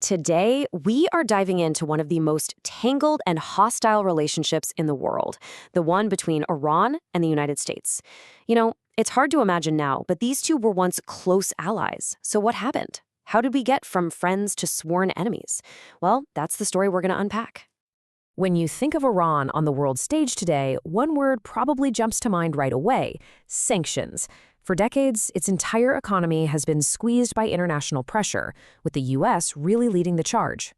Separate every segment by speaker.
Speaker 1: Today, we are diving into one of the most tangled and hostile relationships in the world, the one between Iran and the United States. It's hard to imagine now, but these two were once close allies. So what happened? How did we get from friends to sworn enemies? Well, that's the story we're going to unpack. When you think of Iran on the world stage today, one word probably jumps to mind right away: sanctions. For decades, its entire economy has been squeezed by international pressure, with the U.S. really leading the charge.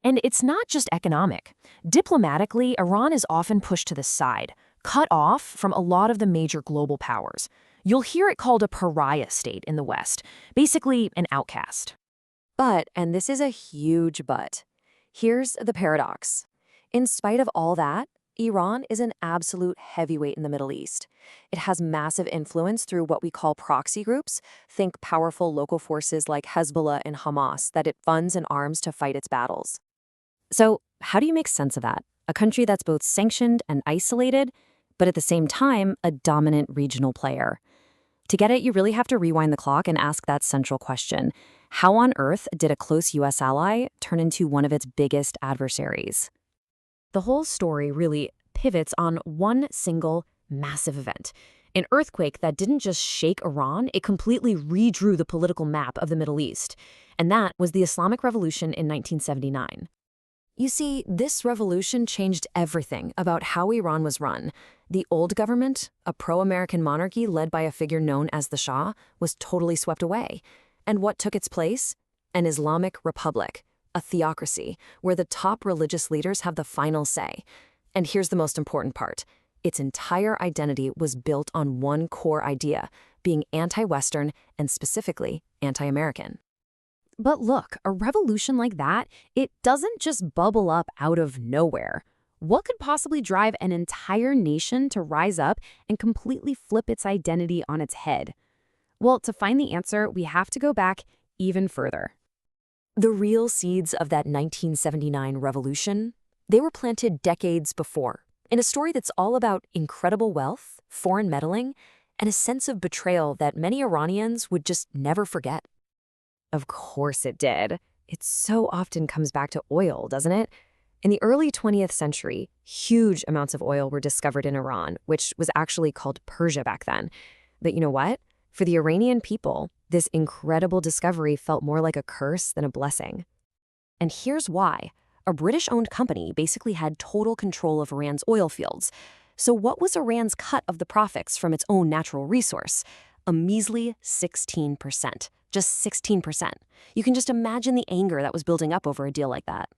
Speaker 1: And it's not just economic. Diplomatically, Iran is often pushed to the side, cut off from a lot of the major global powers. You'll hear it called a pariah state in the West, basically an outcast. But, and this is a huge but, here's the paradox. In spite of all that, Iran is an absolute heavyweight in the Middle East. It has massive influence through what we call proxy groups. Think powerful local forces like Hezbollah and Hamas that it funds and arms to fight its battles. So, how do you make sense of that? A country that's both sanctioned and isolated, but at the same time, a dominant regional player. To get it, you really have to rewind the clock and ask that central question. How on earth did a close U.S. ally turn into one of its biggest adversaries? The whole story really pivots on one single massive event. An earthquake that didn't just shake Iran, it completely redrew the political map of the Middle East. And that was the Islamic Revolution in 1979. You see, this revolution changed everything about how Iran was run. The old government, a pro-American monarchy led by a figure known as the Shah, was totally swept away. And what took its place? An Islamic republic. A theocracy, where the top religious leaders have the final say. And here's the most important part. Its entire identity was built on one core idea, being anti-Western and specifically anti-American. But look, a revolution like that, it doesn't just bubble up out of nowhere. What could possibly drive an entire nation to rise up and completely flip its identity on its head? Well, to find the answer, we have to go back even further. The real seeds of that 1979 revolution, they were planted decades before, in a story that's all about incredible wealth, foreign meddling, and a sense of betrayal that many Iranians would just never forget. Of course it did. It so often comes back to oil, doesn't it? In the early 20th century, huge amounts of oil were discovered in Iran, which was actually called Persia back then. But you know what? For the Iranian people, this incredible discovery felt more like a curse than a blessing. And here's why. A British-owned company basically had total control of Iran's oil fields. So what was Iran's cut of the profits from its own natural resource? A measly 16%. Just 16%. You can just imagine the anger that was building up over a deal like that.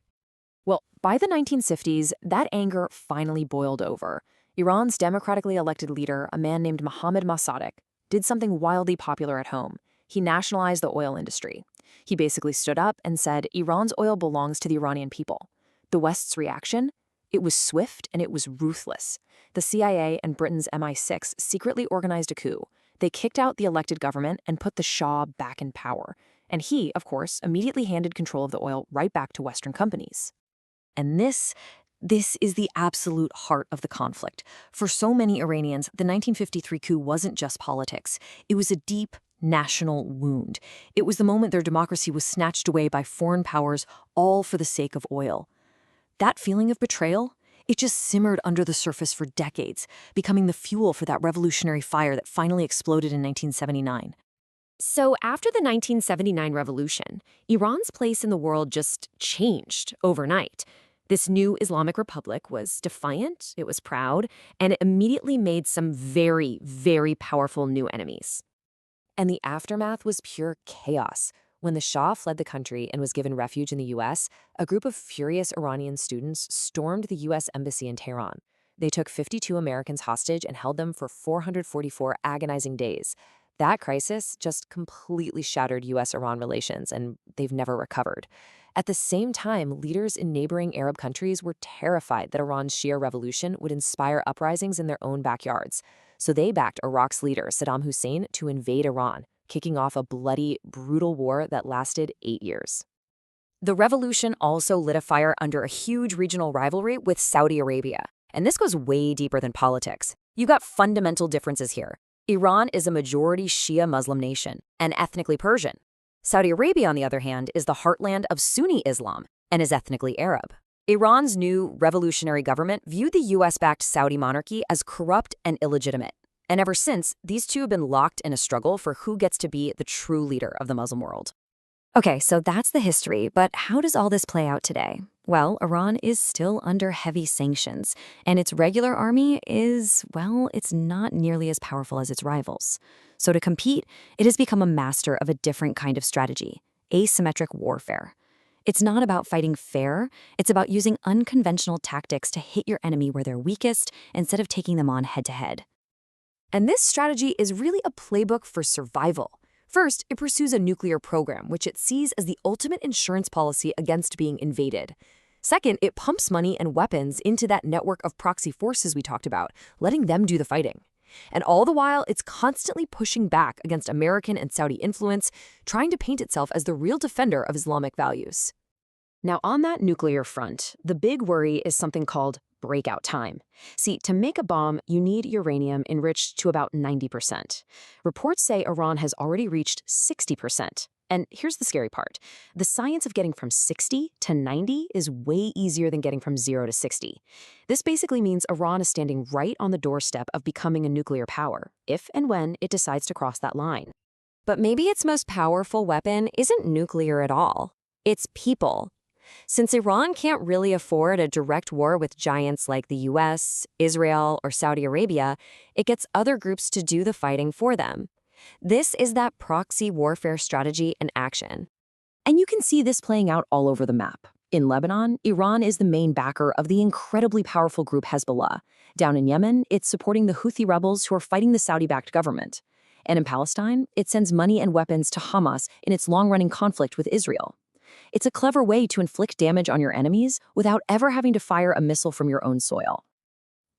Speaker 1: Well, by the 1950s, that anger finally boiled over. Iran's democratically elected leader, a man named Mohammad Mossadegh, did something wildly popular at home. He nationalized the oil industry. He basically stood up and said, Iran's oil belongs to the Iranian people. The West's reaction? It was swift and it was ruthless. The CIA and Britain's MI6 secretly organized a coup. They kicked out the elected government and put the Shah back in power. And he, of course, immediately handed control of the oil right back to Western companies. And this is the absolute heart of the conflict. For so many Iranians, the 1953 coup wasn't just politics. It was a deep national wound. It was the moment their democracy was snatched away by foreign powers, all for the sake of oil. That feeling of betrayal, it just simmered under the surface for decades, becoming the fuel for that revolutionary fire that finally exploded in 1979. So after the 1979 revolution, Iran's place in the world just changed overnight. This new Islamic Republic was defiant, it was proud, and it immediately made some very, very powerful new enemies. And the aftermath was pure chaos. When the Shah fled the country and was given refuge in the U.S., a group of furious Iranian students stormed the U.S. embassy in Tehran. They took 52 Americans hostage and held them for 444 agonizing days. That crisis just completely shattered U.S.-Iran relations, and they've never recovered. At the same time, leaders in neighboring Arab countries were terrified that Iran's Shia revolution would inspire uprisings in their own backyards. So they backed Iraq's leader, Saddam Hussein, to invade Iran, kicking off a bloody, brutal war that lasted 8 years. The revolution also lit a fire under a huge regional rivalry with Saudi Arabia. And this goes way deeper than politics. You got fundamental differences here. Iran is a majority Shia Muslim nation and ethnically Persian.
Speaker 2: Saudi Arabia, on the other hand, is the heartland of Sunni Islam and is ethnically Arab. Iran's new revolutionary government viewed the US-backed Saudi monarchy as corrupt and illegitimate. And ever since, these two have been locked in a struggle for who gets to be the true leader of the Muslim world.
Speaker 1: Okay, so that's the history, but how does all this play out today? Well, Iran is still under heavy sanctions, and its regular army is, well, it's not nearly as powerful as its rivals. So to compete, it has become a master of a different kind of strategy, asymmetric warfare. It's not about fighting fair, it's about using unconventional tactics to hit your enemy where they're weakest instead of taking them on head-to-head. And this strategy is really a playbook for survival. First, it pursues a nuclear program, which it sees as the ultimate insurance policy against being invaded. Second, it pumps money and weapons into that network of proxy forces we talked about, letting them do the fighting. And all the while, it's constantly pushing back against American and Saudi influence, trying to paint itself as the real defender of Islamic values. Now, on that nuclear front, the big worry is something called breakout time. See, to make a bomb, you need uranium enriched to about 90%. Reports say Iran has already reached 60%. And here's the scary part. The science of getting from 60 to 90 is way easier than getting from 0 to 60. This basically means Iran is standing right on the doorstep of becoming a nuclear power, if and when it decides to cross that line. But maybe its most powerful weapon isn't nuclear at all. It's people. Since Iran can't really afford a direct war with giants like the US, Israel, or Saudi Arabia, it gets other groups to do the fighting for them. This is that proxy warfare strategy in action. And you can see this playing out all over the map. In Lebanon, Iran is the main backer of the incredibly powerful group Hezbollah. Down in Yemen, it's supporting the Houthi rebels who are fighting the Saudi-backed government. And in Palestine, it sends money and weapons to Hamas in its long-running conflict with Israel. It's a clever way to inflict damage on your enemies without ever having to fire a missile from your own soil.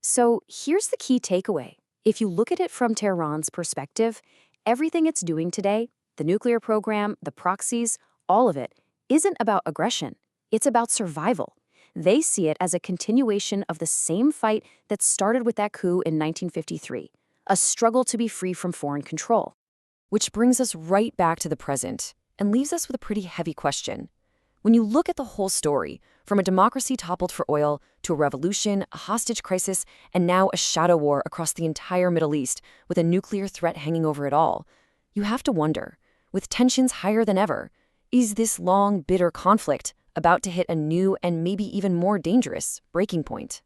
Speaker 1: So here's the key takeaway. If you look at it from Tehran's perspective, everything it's doing today, the nuclear program, the proxies, all of it, isn't about aggression. It's about survival. They see it as a continuation of the same fight that started with that coup in 1953, a struggle to be free from foreign control. Which brings us right back to the present and leaves us with a pretty heavy question. When you look at the whole story, from a democracy toppled for oil to a revolution, a hostage crisis, and now a shadow war across the entire Middle East with a nuclear threat hanging over it all, you have to wonder, with tensions higher than ever, is this long, bitter conflict about to hit a new and maybe even more dangerous breaking point?